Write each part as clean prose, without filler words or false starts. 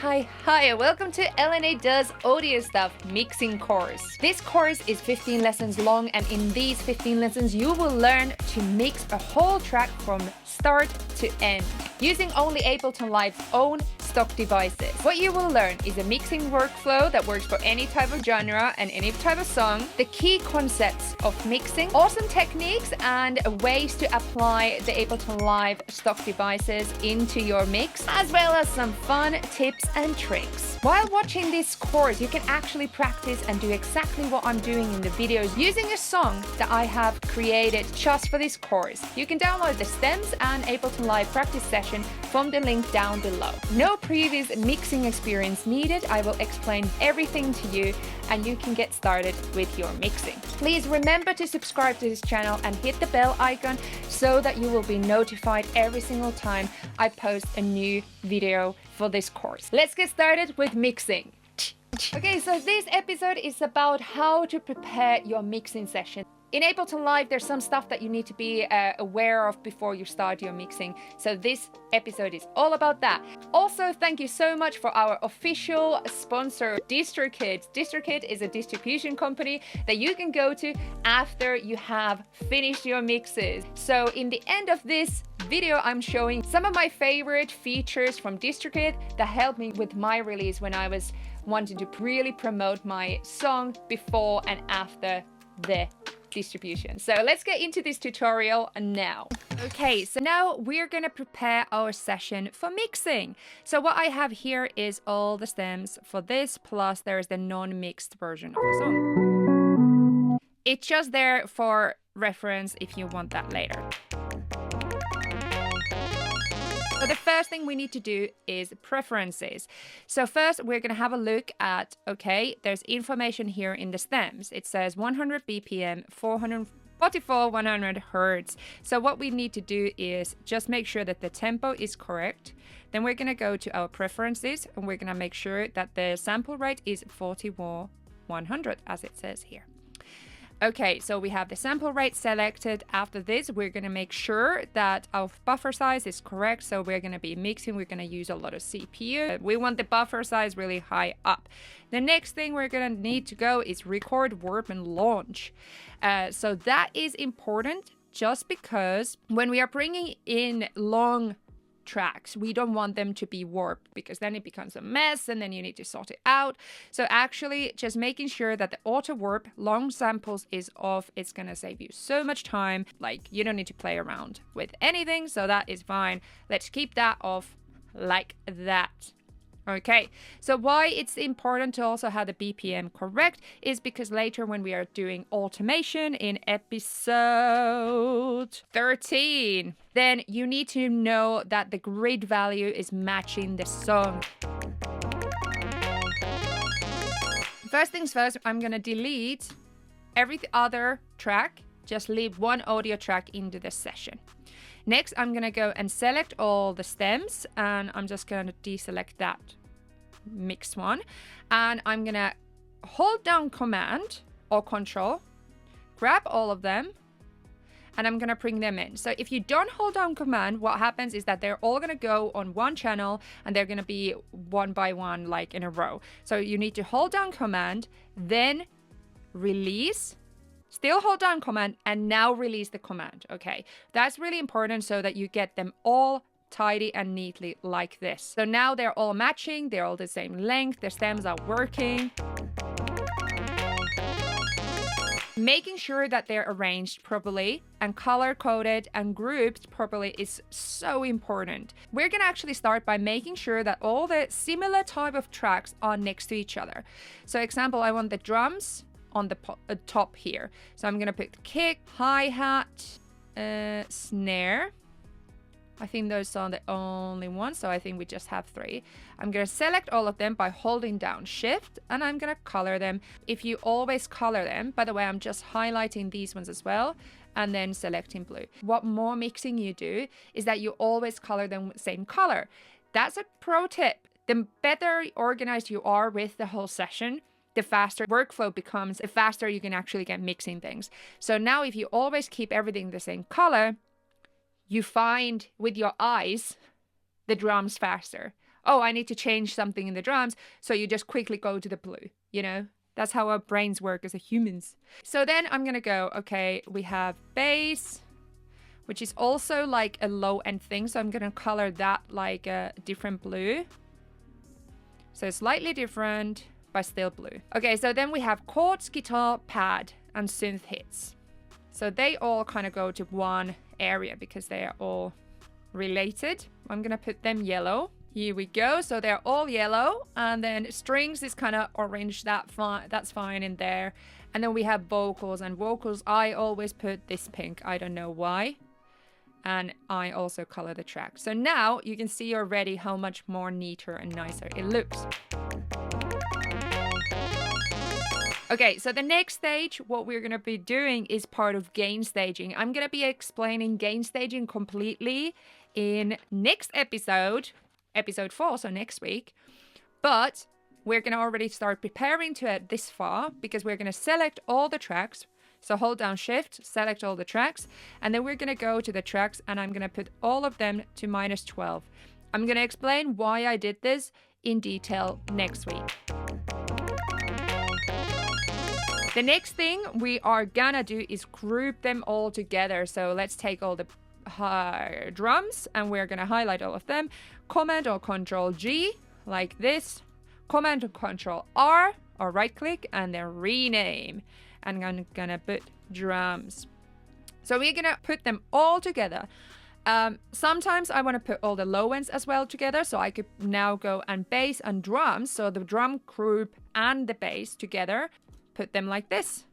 Hi, welcome to LNA Does Audio Stuff Mixing course. This course is 15 lessons long, and in these 15 lessons you will learn to mix a whole track from start to end, using only Ableton Live's own stock devices. What you will learn is a mixing workflow that works for any type of genre and any type of song, the key concepts of mixing, awesome techniques and ways to apply the Ableton Live stock devices into your mix, as well as some fun tips and tricks. While watching this course, you can actually practice and do exactly what I'm doing in the videos using a song that I have created just for this course. You can download the stems and Ableton Live practice session from the link down below. No previous mixing experience needed. I will explain everything to you and you can get started with your mixing. Please remember to subscribe to this channel and hit the bell icon so that you will be notified every single time I post a new video for this course. Let's get started with mixing. Okay, so this episode is about how to prepare your mixing session. In Ableton Live, there's some stuff that you need to be aware of before you start your mixing. So this episode is all about that. Also, thank you so much for our official sponsor, Distrokid. Distrokid is a distribution company that you can go to after you have finished your mixes. So in the end of this video, I'm showing some of my favorite features from Distrokid that helped me with my release when I was wanting to really promote my song before and after the distribution. So let's get into this tutorial now. Okay, so now we're gonna prepare our session for mixing. So what I have here is all the stems for this, plus there's the non-mixed version of the song. It's just there for reference if you want that later. So the first thing we need to do is preferences. So first we're going to have a look at, okay, there's information here in the stems. It says 100 BPM, 444, 100 Hertz. So what we need to do is just make sure that the tempo is correct. Then we're going to go to our preferences and we're going to make sure that the sample rate is 44, 100 as it says here. Okay, so we have the sample rate selected. After this, we're going to make sure that our buffer size is correct. So we're going to be mixing. We're going to use a lot of CPU. We want the buffer size really high up. The next thing we're going to need to go is record, warp, and launch. So that is important just because when we are bringing in long tracks, we don't want them to be warped because then it becomes a mess and then you need to sort it out. So actually just making sure that the auto warp long samples is off, it's gonna save you so much time. Like, you don't need to play around with anything, so that is fine. Let's keep that off like that. Okay, so why it's important to also have the BPM correct is because later when we are doing automation in episode 13, then you need to know that the grid value is matching the song. First things first, I'm gonna delete every other track, just leave one audio track into the session. Next, I'm gonna go and select all the stems and I'm just gonna deselect that mixed one. And I'm gonna hold down Command or Control, grab all of them, and I'm gonna bring them in. So if you don't hold down Command, what happens is that they're all gonna go on one channel and they're gonna be one by one, like in a row. So you need to hold down Command, then release, still hold down Command, and now release the command. Okay, that's really important so that you get them all tidy and neatly like this. So now they're all matching, they're all the same length, the stems are working. Making sure that they're arranged properly and color coded and grouped properly is so important. We're gonna actually start by making sure that all the similar type of tracks are next to each other. So example, I want the drums on the top here. So I'm gonna pick the kick, hi-hat, snare. I think those are the only ones, so I think we just have 3. I'm gonna select all of them by holding down Shift, and I'm gonna color them. If you always color them, by the way, I'm just highlighting these ones as well, and then selecting blue. What more mixing you do is that you always color them with the same color. That's a pro tip. The better organized you are with the whole session, the faster workflow becomes, the faster you can actually get mixing things. So now if you always keep everything the same color, you find with your eyes the drums faster. oh, I need to change something in the drums. So you just quickly go to the blue, you know? That's how our brains work as a humans. So then I'm going to go, okay, we have bass, which is also like a low end thing. So I'm going to color that like a different blue. So slightly different, but still blue. Okay, so then we have chords, guitar, pad, and synth hits. So they all kind of go to one area because they are all related. I'm going to put them yellow. Here we go. So they're all yellow. And then strings is kind of orange. That's fine in there. And then we have vocals. And vocals, I always put this pink. I don't know why. And I also color the track. So now you can see already how much more neater and nicer it looks. Okay, so the next stage, what we're going to be doing is part of gain staging. I'm going to be explaining gain staging completely in next episode, episode 4, so next week. But we're going to already start preparing to it this far because we're going to select all the tracks. So hold down shift, select all the tracks, and then we're going to go to the tracks and I'm going to put all of them to -12. I'm going to explain why I did this in detail next week. The next thing we are gonna do is group them all together. So let's take all the drums and we're gonna highlight all of them. Command or Control G, like this. Command or Control R, or right click, and then rename. And I'm gonna put drums. So we're gonna put them all together. Sometimes I want to put all the low ends as well together, so I could now go and bass and drums, so the drum group and the bass together, put them like this.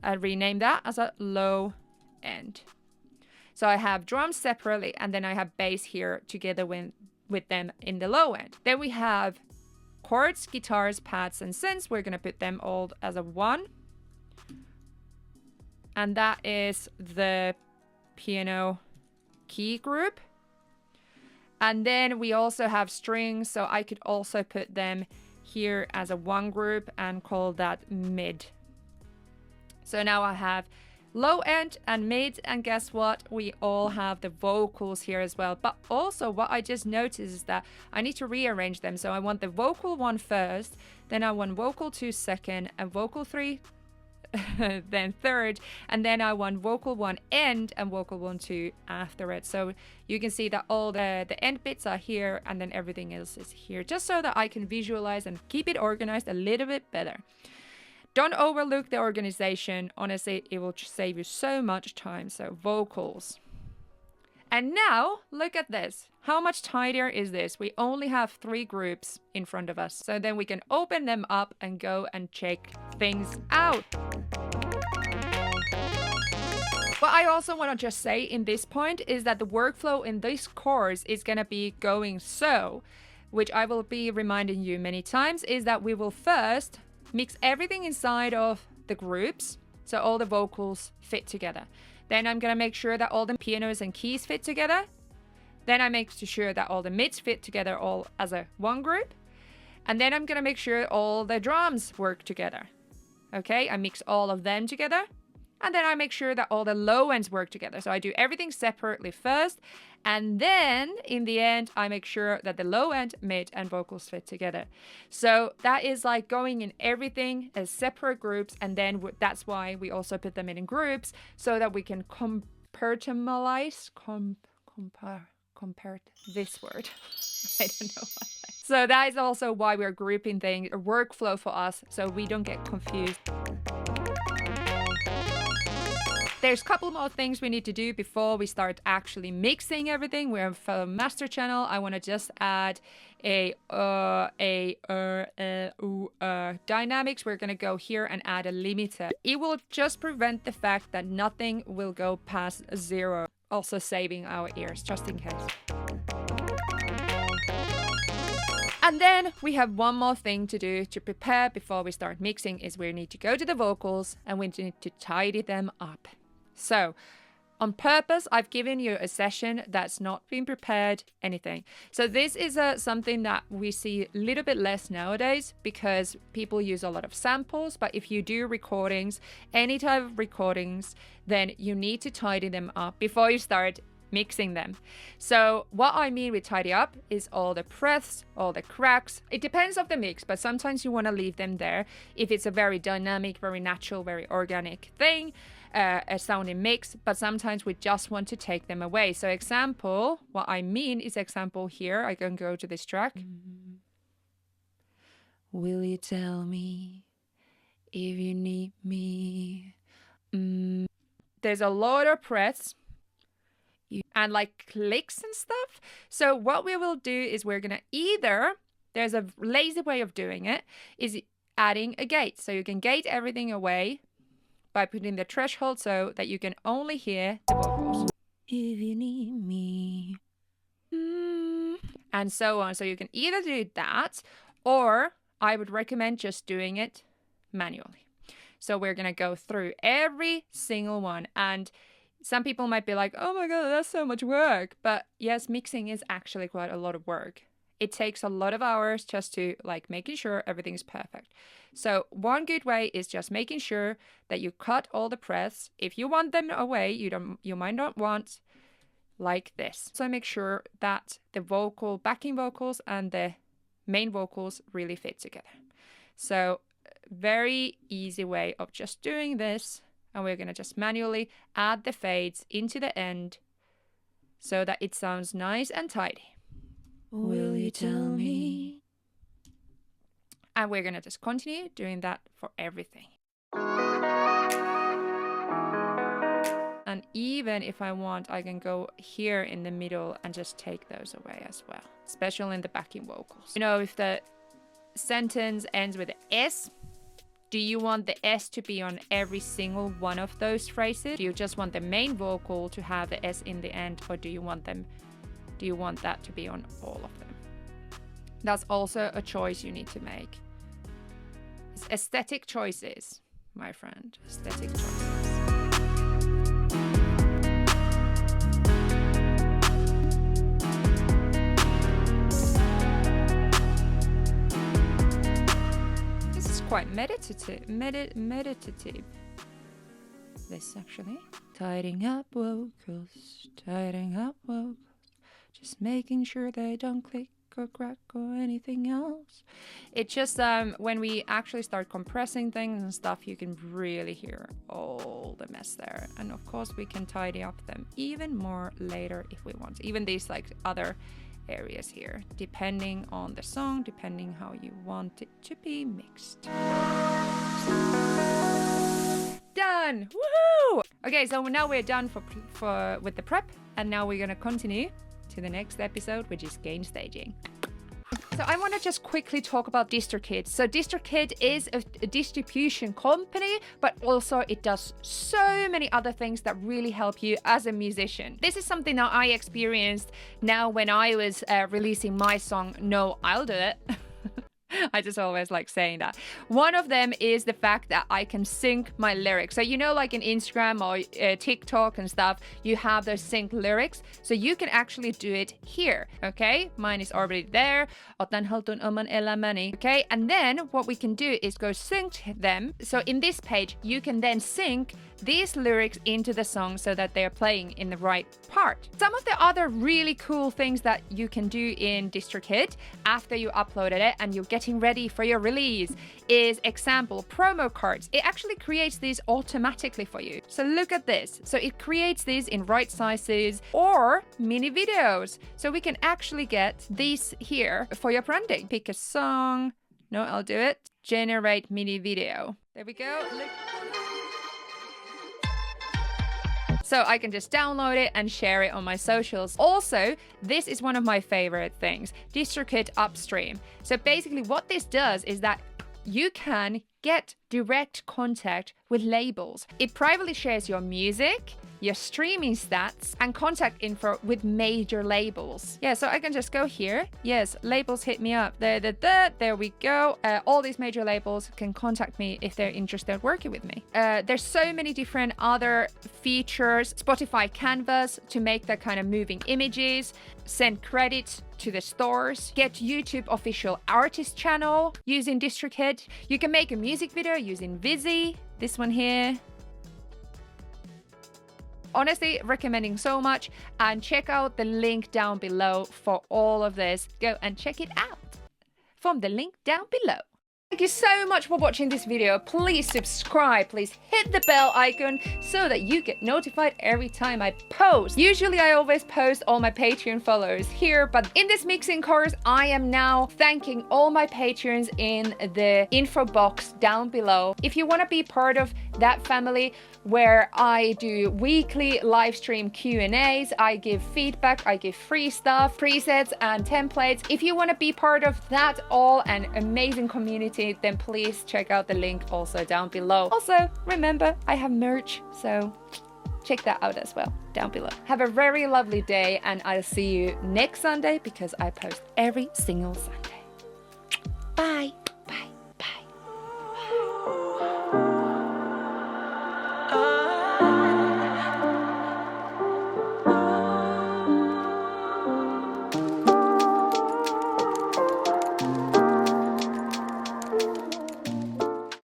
I rename that as a low end. So I have drums separately and then I have bass here together with them in the low end. Then we have chords, guitars, pads, and synths. We're going to put them all as a 1. And that is the piano key group. And then we also have strings, so I could also put them here as a 1 group and call that mid. So now I have low end and mid, and guess what? We all have the vocals here as well. But also what I just noticed is that I need to rearrange them. So I want the vocal 1 first, then I want vocal 2 second, and vocal 3 then third, and then I want vocal 1 end and vocal 1 2 after it. So you can see that all the end bits are here and then everything else is here, just so that I can visualize and keep it organized a little bit better. Don't overlook the organization. Honestly, it will save you so much time. So vocals. And now look at this. How much tidier is this? We only have 3 groups in front of us. So then we can open them up and go and check things out. What I also want to just say in this point is that the workflow in this course is going to be going so, which I will be reminding you many times, is that we will first mix everything inside of the groups so all the vocals fit together. Then I'm going to make sure that all the pianos and keys fit together. Then I make sure that all the mids fit together all as a 1 group. And then I'm going to make sure all the drums work together. Okay, I mix all of them together. And then I make sure that all the low ends work together. So I do everything separately first. And then in the end, I make sure that the low end, mid, and vocals fit together. So that is like going in everything as separate groups. And then that's why we also put them in groups so that we can compartmentalize, compare this word. I don't know what that is. So that is also why we're grouping things, a workflow for us, so we don't get confused. There's a couple more things we need to do before we start actually mixing everything. We're for a master channel. I want to just add a dynamics. We're going to go here and add a limiter. It will just prevent the fact that nothing will go past 0. Also saving our ears, just in case. And then we have one more thing to do to prepare before we start mixing, is we need to go to the vocals and we need to tidy them up. So on purpose, I've given you a session that's not been prepared, anything. So this is something that we see a little bit less nowadays because people use a lot of samples. But if you do recordings, any type of recordings, then you need to tidy them up before you start mixing them. So what I mean with tidy up is all the breaths, all the cracks. It depends on the mix, but sometimes you want to leave them there if it's a very dynamic, very natural, very organic thing, a sounding mix, but sometimes we just want to take them away. So example, what I mean is example here, I can go to this track. Will you tell me if you need me? There's a lot of breaths and like clicks and stuff. So what we will do is we're going to either, there's a lazy way of doing it, is adding a gate. So you can gate everything away by putting the threshold so that you can only hear the vocals. If you need me. And so on. So you can either do that, or I would recommend just doing it manually. So we're going to go through every single one. And some people might be like, oh my God, that's so much work. But yes, mixing is actually quite a lot of work. It takes a lot of hours just to like making sure everything's perfect. So one good way is just making sure that you cut all the breaths. If you want them away, you might not want like this. So make sure that the backing vocals and the main vocals really fit together. So very easy way of just doing this, and we're going to just manually add the fades into the end so that it sounds nice and tidy. Will you tell me? And we're going to just continue doing that for everything. And even if I want, I can go here in the middle and just take those away as well, especially in the backing vocals. You know, if the sentence ends with an S, do you want the S to be on every single one of those phrases? Do you just want the main vocal to have the S in the end, or do you want that to be on all of them? That's also a choice you need to make. It's aesthetic choices, my friend. Aesthetic choices. Quite meditative. This actually. Tidying up vocals, just making sure they don't click or crack or anything else. It just when we actually start compressing things and stuff, you can really hear all the mess there. And of course we can tidy up them even more later if we want. Even these like other areas here, depending on the song, depending how you want it to be mixed. Done! Woohoo! Okay, so now we're done with the prep, and now we're gonna continue to the next episode, which is gain staging. So I want to just quickly talk about Distrokid. So Distrokid is a distribution company, but also it does so many other things that really help you as a musician. This is something that I experienced now when I was releasing my song, No, I'll Do It. I just always like saying that. One of them is the fact that I can sync my lyrics. So you know, like in Instagram or TikTok and stuff, you have those sync lyrics. So you can actually do it here, okay? Mine is already there. Otan haltuun oman elämäni. Okay, and then what we can do is go sync them. So in this page, you can then sync these lyrics into the song so that they're playing in the right part. Some of the other really cool things that you can do in Distrokid after you uploaded it and you're getting ready for your release is example promo cards. It actually creates these automatically for you. So look at this. So it creates these in right sizes or mini videos. So we can actually get these here for your branding. Pick a song. No, I'll do it. Generate mini video. There we go. Look. So I can just download it and share it on my socials. Also, this is one of my favorite things, Distrokid Upstream. So basically what this does is that you can get direct contact with labels. It privately shares your music, your streaming stats, and contact info with major labels. Yeah, so I can just go here. Yes, labels hit me up. There we go. All these major labels can contact me if they're interested in working with me. There's so many different other features. Spotify Canvas to make that kind of moving images, send credits to the stores, get YouTube official artist channel using Distrokid. You can make a music video using Visi, this one here. honestly recommending so much, and check out the link down below for all of this. Go and check it out from the link down below. Thank you so much for watching this video. Please subscribe, please hit the bell icon so that you get notified every time I post. Usually I always post all my Patreon followers here, but in this mixing course I am now thanking all my patrons in the info box down below. If you want to be part of that family where I do weekly live stream Q&As, I give feedback, I give free stuff, presets and templates. If you want to be part of that all an amazing community, then please check out the link also down below. Also, remember, I have merch, so check that out as well down below. Have a very lovely day, and I'll see you next Sunday because I post every single Sunday.